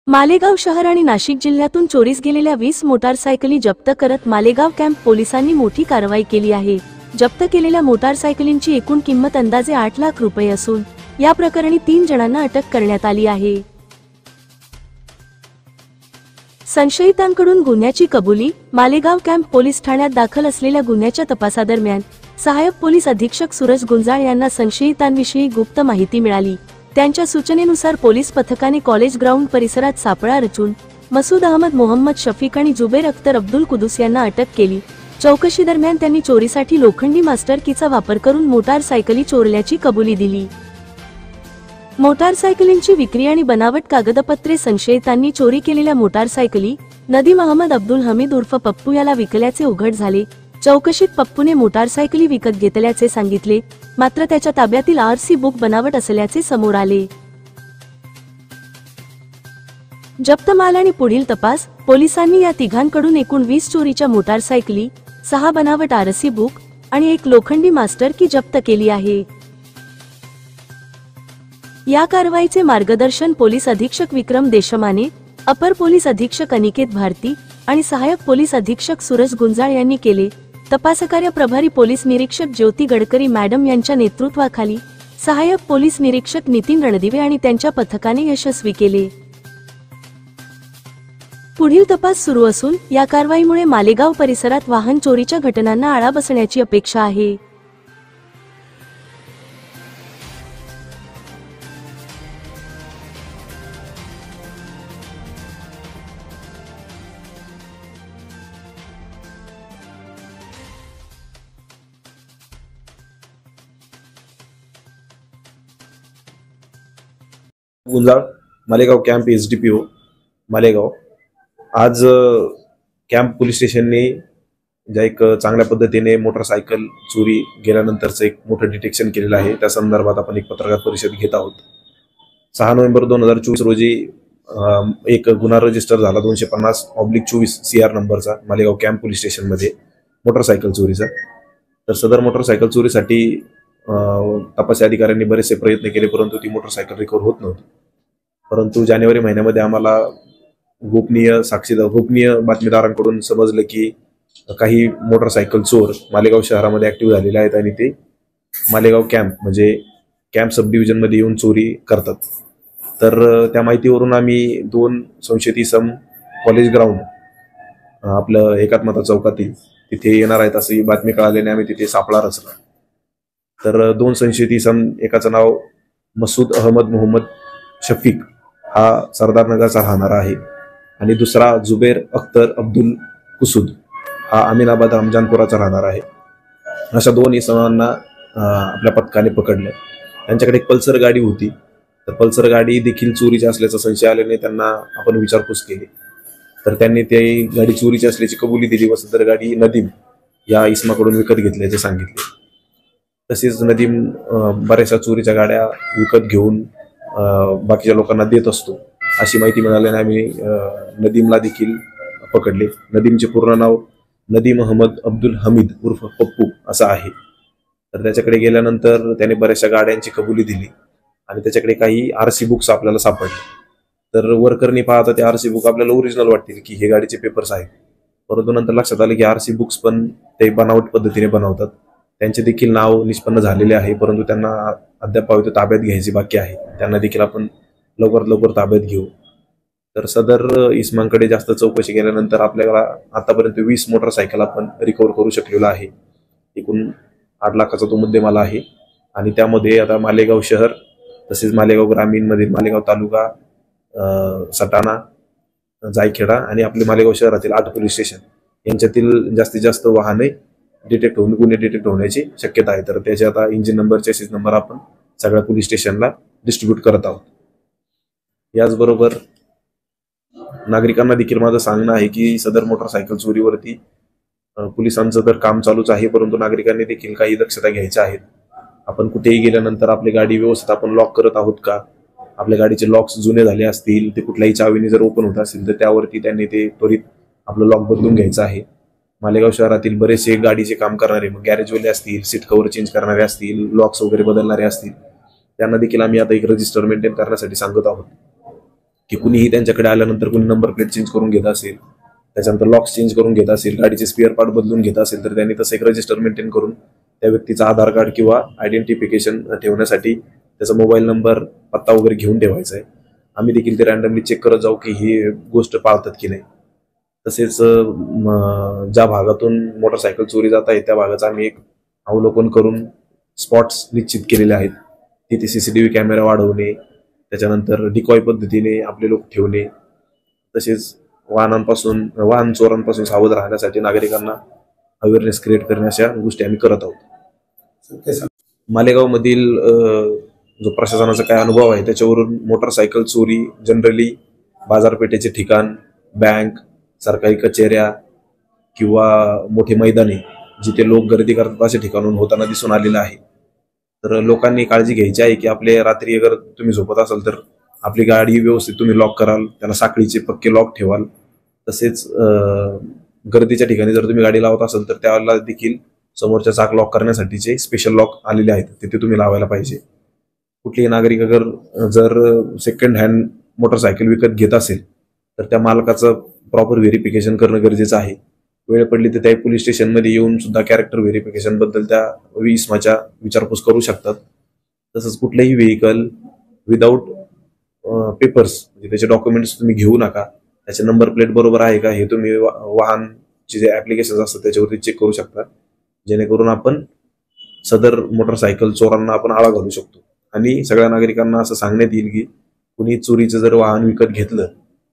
मालेगाव शहर आणि नाशिक जिल्ह्यातून चोरीस गेलेल्या 20 मोटारसायकली जप्त करत मालेगाव कॅम्प पोलिसांनी मोठी कारवाई केली आहे। जप्त केलेल्या मोटारसायकलींची एकूण किंमत अंदाजे 8 लाख रुपये असून या प्रकरणी 3 जणांना अटक करण्यात आली आहे। संशयितांकडून गुन्ह्याची कबुली। मालेगाव कॅम्प पोलीस ठाण्यात दाखल असलेल्या गुन्ह्याच्या तपासादरम्यान सहाय्यक पोलीस अधीक्षक सूरज गुंजाळ यांना संशयितांविषयी गुप्त माहिती मिळाली। त्यांच्या सूचनेनुसार पोलीस पथकाने कॉलेज ग्राउंड परिसरात सापळा रचून मसूद अहमद मोहम्मद शफीक आणि जुबेर अख्तर अब्दुल कुदूस यांना अटक केली। चौकशी दरम्यान त्यांनी चोरीसाठी लोखंडी मास्टर कीचा वापर करून मोटारसायकली चोरल्याची कबुली दिली। मोटारसायकलींची विक्री आणि बनावट कागदपत्रे। संशयितांनी चोरी केलेल्या मोटारसायकली नदीम अहमद अब्दुल हमीद उर्फ पप्पू याला विकल्याचे उघड झाले। चौकशीत पप्पूने मोटारसायकली विकत घेतल्याचे सांगितले, मात्र त्याच्या ताब्यातील आरसी बुक बनावट असल्याचे समोर आले। जप्त माल आणि पुढील तपास। पोलिसांनी या तिघांकडून एकूण 20 चोरीच्या मोटारसायकली, 6 बनावट आरसी बुक आणि 1 लोखंडी मास्टर की जप्त केली आहे। या कारवाईचे मार्गदर्शन पोलीस अधीक्षक विक्रम देशमाने, अपर पोलीस अधीक्षक अनिकेत भारती आणि सहाय्यक पोलीस अधीक्षक सूरज गुंजाळ यांनी केले। तपासकार्य प्रभारी पोलीस निरीक्षक ज्योती गडकरी मॅडम यांच्या नेतृत्वाखाली सहाय्यक पोलीस निरीक्षक नितीन रणदिवे आणि त्यांच्या पथकाने यशस्वी केले। पुढील तपास सुरू असून या कारवाईमुळे मालेगाव परिसरात वाहन चोरीच्या घटनांना आळा बसण्याची अपेक्षा आहे। Gunjal, Malegaon camp SDPO Malegaon. आज कॅम्प पोलीस स्टेशनने ज्या एक चांगल्या पद्धतीने मोटरसायकल चोरी गेल्यानंतरचं एक मोठं डिटेक्शन केलेलं आहे, त्या संदर्भात आपण एक पत्रकार परिषद घेत आहोत। 6 नोव्हेंबर 2024 रोजी एक गुन्हा रजिस्टर झाला 250/24 CR नंबरचा मालेगाव कॅम्प पोलीस स्टेशनमध्ये मोटरसायकल चोरीचा। तर सदर मोटरसायकल चोरीसाठी तपासी अधिकाऱ्यांनी बरेचसे प्रयत्न केले, परंतु ती मोटरसायकल रिकव्हर होत नव्हती। परंतु जानेवारी महिन्यामध्ये आम्हाला गोपनीय बातमीदारांकडून समजलं की काही मोटरसायकल चोर मालेगाव शहरामध्ये ऍक्टिव्ह झालेले आहेत आणि ते मालेगाव कॅम्प म्हणजे कॅम्प सब डिव्हिजन मध्ये येऊन चोरी करतात। तर त्या माहितीवरून आम्ही 2 संशयित इसम कॉलेज ग्राउंड आपलं एकात्मता चौकातील तिथे येणार आहेत अशी बातमी कळाल्याने आम्ही तिथे सापळा रचला। तर 2 संशयित इसम, एकाचं नाव मसूद अहमद मोहम्मद शफीक हा सरदारनगरचा राहणारा आहे आणि दुसरा जुबेर अख्तर अब्दुल कुसूद हा अमीनाबाद रमजानपुराचा राहणार आहे। अशा 2 इसमांना आपल्या पथकाने पकडलं। त्यांच्याकडे एक पल्सर गाडी होती, तर पल्सर गाडी देखील चोरीची असल्याचा संशय आल्याने त्यांना आपण विचारपूस केली। तर त्यांनी ती गाडी चोरीची असल्याची कबुली दिली व सदर गाडी नदीम या इसमाकडून विकत घेतल्याचे सांगितले। तसेच नदीम बऱ्याचशा चोरीच्या गाड्या विकत घेऊन बाकीच्या लोकांना देत असतो अशी माहिती मिळाल्याने आम्ही नदीमला देखील पकडले। नदीमचे पूर्ण नाव नदीम अहमद अब्दुल हमीद उर्फ पप्पू असं आहे। तर त्याच्याकडे गेल्यानंतर त्याने बऱ्याचशा गाड्यांची कबुली दिली आणि त्याच्याकडे काही आरसी बुक्स आपल्याला सापडले। तर वर्करनी पाहता ते आरसी बुक आपल्याला ओरिजिनल वाटतील की हे गाडीचे पेपर्स आहेत, परंतु नंतर लक्षात आलं की आरसी बुक्स पण ते बनावट पद्धतीने बनवतात। त्यांचे देखील नाव निष्पन्न झालेले आहे, परंतु त्यांना अद्याप ताब्यात घ्यायची बाकी आहे। त्यांना देखील आपण लवकरात लवकर ताब्यात घेऊ। तर सदर इसमांकडे जास्त चौकशी केल्यानंतर आपल्याला आतापर्यंत 20 मोटरसायकल आपण रिकव्हर करू शकलेलो आहे। एकूण 8 लाखाचा तो मुद्देमाल आहे आणि त्यामध्ये आता मालेगाव शहर तसेच मालेगाव ग्रामीण मधील मालेगाव तालुका, सटाणा, जायखेडा आणि आपले मालेगाव शहरातील 8 पोलीस स्टेशन यांच्यातील जास्तीत जास्त वाहने गुन्हे डिटेक्ट होण्याची शक्यता आहे। तर त्याचे आता इंजिन नंबर, चेसिस नंबर आपण सगळ्या पोलीस स्टेशनला डिस्ट्रीब्यूट करत आहोत। याचबरोबर नागरिकांना देखील माझं सांगणं आहे की सदर मोटरसायकल चोरीवरती पोलिसांचं तर काम चालूच आहे, परंतु नागरिकांनी देखील काही दक्षता घ्यायच्या आहेत। आपण कुठेही गेल्यानंतर आपली गाडी व्यवस्थित आपण लॉक करत आहोत का, आपल्या गाडीचे लॉक्स जुने झाले असतील, ते कुठल्याही चावीने जर ओपन होत असतील तर त्यावरती त्यांनी ते त्वरित आपलं लॉक बदलून घ्यायचं आहे। मालेगाव शहरातील बरेचसे गाडीचे काम करणारे, मग गॅरेजवाले असतील, सीट कव्हर चेंज करणारे असतील, लॉक्स वगैरे बदलणारे असतील, त्यांना देखील आम्ही आता एक रजिस्टर मेंटेन करण्यासाठी सांगत आहोत। की कुणीही त्यांच्याकडे आल्यानंतर कुणी नंबर प्लेट चेंज करून घेत असेल, त्याच्यानंतर लॉक्स चेंज करून घेत असेल, गाडीचे स्पेअर पार्ट बदलून घेत असेल, तर त्यांनी तसं एक रजिस्टर मेंटेन करून त्या व्यक्तीचा आधार कार्ड किंवा आयडेंटिफिकेशन ठेवण्यासाठी त्याचा मोबाईल नंबर, पत्ता वगैरे घेऊन ठेवायचा आहे. आम्ही देखील ते रँडमली चेक करत जाऊ की ही गोष्ट पाळतात की नाही. तसेच ज्या भागातून मोटरसायकल चोरी जात आहे त्या भागाचं आम्ही एक अवलोकन करून स्पॉट्स निश्चित केलेले आहेत. तिथे सीसीटीव्ही कॅमेरा वाढवणे, त्याच्यानंतर डिकॉय पद्धतीने आपले लोक ठेवणे, तसेच वाहन चोरांपासून सावध राहण्यासाठी नागरिकांना अवेअरनेस क्रिएट करणे, अशा गोष्टी आम्ही करत आहोत. मालेगाव मधील जो प्रशासनाचा काय अनुभव आहे त्याच्यावरून मोटरसायकल चोरी जनरली बाजारपेठेचे ठिकाण, बँक, सरकारी कचेऱ्या किंवा मोठे मैदाने जिथे लोक गर्दी करतात अशा ठिकाणून होताना दिसून आलेलं आहे. तर लोकांनी काळजी घ्यायची आहे की आपले रात्री अगर तुम्ही झोपत असाल तर आपली गाडी व्यवस्थित तुम्ही लॉक कराल, त्याला साखळीचे पक्के लॉक ठेवाल. तसेच गर्दीच्या ठिकाणी जर तुम्ही गाडी लावत असाल तर त्याला देखील समोरच्या चाक लॉक करण्यासाठीचे स्पेशल लॉक आलेले आहेत, तिथे तुम्ही लावायला पाहिजे. कुठलेही नागरिक जर सेकंड हँड मोटरसायकल विकत घेत असेल तर त्या मालकाचं प्रॉपर व्हेरिफिकेशन करणं गरजेचं आहे. वेळ पडली तर त्या पोलीस स्टेशनमध्ये येऊन सुद्धा कॅरेक्टर व्हेरिफिकेशन बद्दल त्या इसमाच्या विचारपूस करू शकतात. तसंच कुठलंही व्हेकल विदाऊट पेपर्स म्हणजे त्याचे डॉक्युमेंट्स तुम्ही घेऊ नका. त्याचे नंबर प्लेट बरोबर आहे का हे तुम्ही वाहनचे जे ऍप्लिकेशन असतात त्याच्यावरती चेक करू शकता, जेणेकरून आपण सदर मोटरसायकल चोरांना आपण आळा घालू शकतो. आणि सगळ्या नागरिकांना असं सांगण्यात येईल की कुणी चोरीचं जर वाहन विकत घेतलं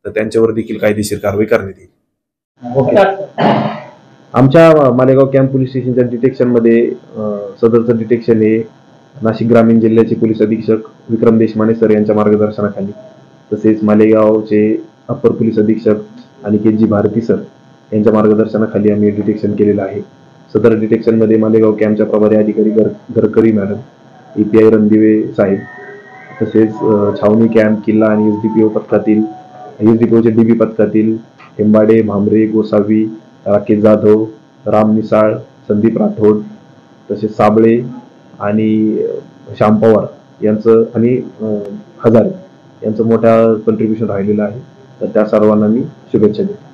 तर त्यांच्यावर देखील कायदेशीर कारवाई करण्यात येईल. आमच्या मालेगाव कॅम्प पोलीस स्टेशनच्या डिटेक्शनमध्ये सदरचं डिटेक्शन हे नाशिक ग्रामीण जिल्ह्याचे पोलीस अधीक्षक विक्रम देशमाने सर यांच्या मार्गदर्शनाखाली, तसेच मालेगावचे अप्पर पोलीस अधीक्षक अनिकेतजी भारती सर यांच्या मार्गदर्शनाखाली आम्ही डिटेक्शन केलेलं आहे. सदर डिटेक्शनमध्ये मालेगाव कॅम्पच्या प्रभारी अधिकारी गडकरी मॅडम, EPI रणदिवे साहेब, तसेच छावणी कॅम्प, किल्ला आणि एसडीपीओचे DB पथकातील टेंबाडे, भामरे, गोसावी, राकेश जाधव, राम निसाळ, संदीप राठोड, तसेच साबळे आणि श्याम पवार यांचं आणि हजारे यांचं मोठ्या कॉन्ट्रीब्युशन राहिलेलं आहे. तर त्या सर्वांना मी शुभेच्छा देतो.